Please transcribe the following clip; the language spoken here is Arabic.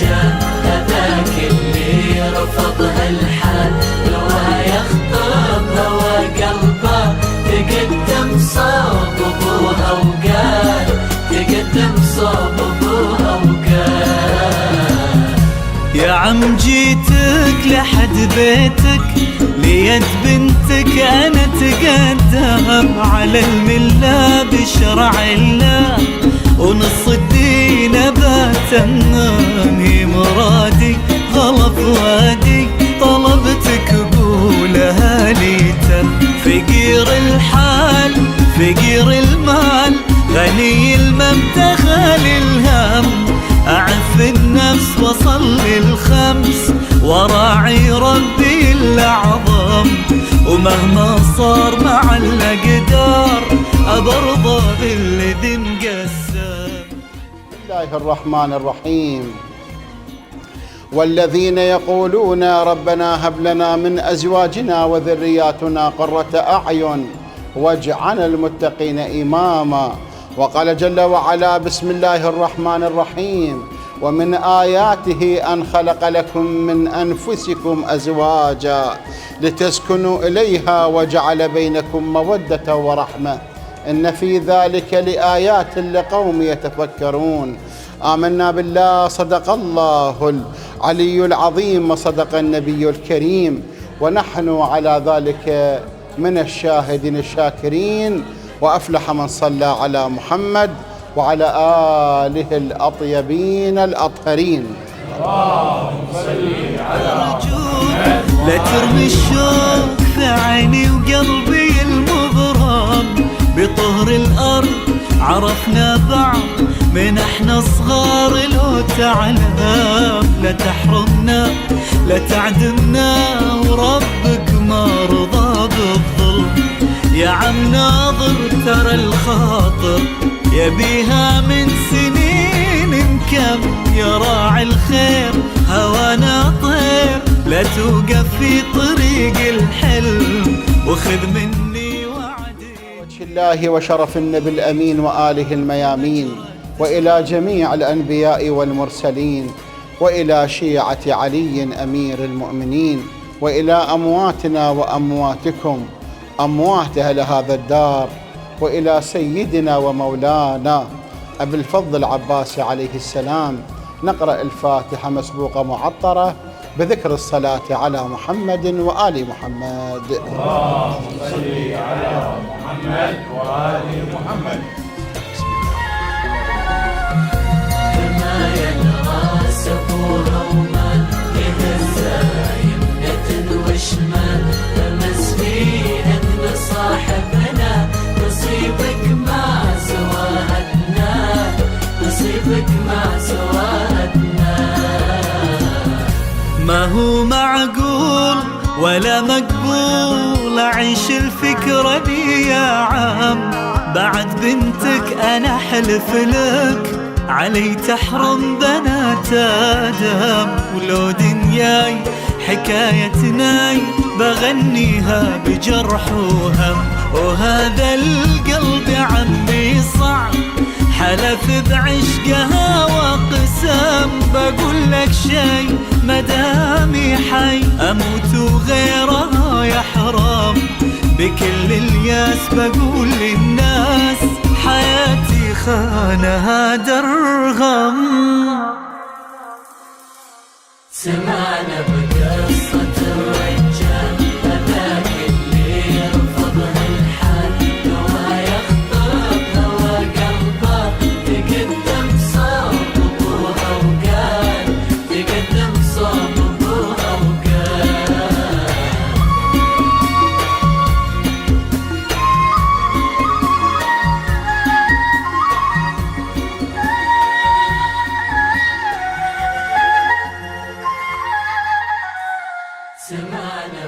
الرجال هذاك اللي رفض هالحال لو يخطبها وقلبه تقدم صوب ابوها وقال تقدم صوب ابوها وقال يا عم جيتك لحد بيتك ليد بنتك انا تقدم على المله بشرع الله ونص الدين باتمم هي مرادي غلط وادي طلبتك قولها لي تم فقير الحال فقير المال غني المبتغى للهم أعف النفس وصلي الخمس وراعي ربي الأعظم ومهما صار مع الأقدار أبرضى بالذي مقسم. بسم الله الرحمن الرحيم. والذين يقولون ربنا هب لنا من أزواجنا وذرياتنا قرة أعين واجعلنا المتقين إماما. وقال جل وعلا بسم الله الرحمن الرحيم ومن آياته أن خلق لكم من أنفسكم أزواجا لتسكنوا إليها وجعل بينكم مودة ورحمة إن في ذلك لآيات لقوم يتفكرون. آمنا بالله صدق الله العلي العظيم وصدق النبي الكريم ونحن على ذلك من الشاهدين الشاكرين وأفلح من صلى على محمد وعلى آله الأطيبين الأطهرين. اللهم صل على محمد. لا ترمي الشوق في عيني وقلبي المغرم بطهر الأرض عرفنا بعض من احنا صغار لو تعلم لا تحرمنا لا تعدمنا وربك ما رضى بالظلم. يا عم ناظر ترى الخاطر يبيها من سنين كم يا راعي الخير هوانا طير لا توقف في طريق الحلم وخذ مني وعدي. وجه الله وشرف النبي الأمين وآله الميامين وإلى جميع الأنبياء والمرسلين وإلى شيعة علي أمير المؤمنين وإلى أمواتنا وأمواتكم أموات أهل هذا الدار وإلى سيدنا ومولانا أبي الفضل العباس عليه السلام. نقرأ الفاتحة مسبوقة معطرة بذكر الصلاة على محمد وآل محمد. اللهم صل على محمد وآل محمد. ما يدرى سفوها وما يهزا يمنة وشمال تمس فيها صاحبنا نصيبك ما سوادنا نصيبك ما سوادنا. ما هو معقول ولا مقبول أعيش الفكرة دي يا عم بعد بنتك أنا حلف لك علي تحرم بنات آدم ولو دنياي حكايتناي بغنيها بجرح وهم وهذا القلب عمي صعب حلف بعشقها وقسم بقول لك شي مدامي حي أموت وغيرها يحرم بكل الياس بقول للناس حياتي خانها درغم. سمعنا بقصة الرجال هذاك اللي رفض هالحال لو يخطبها وقلبه تقدم صوب ابوها وقال تقدم صوب ابوها وقال. سمعنا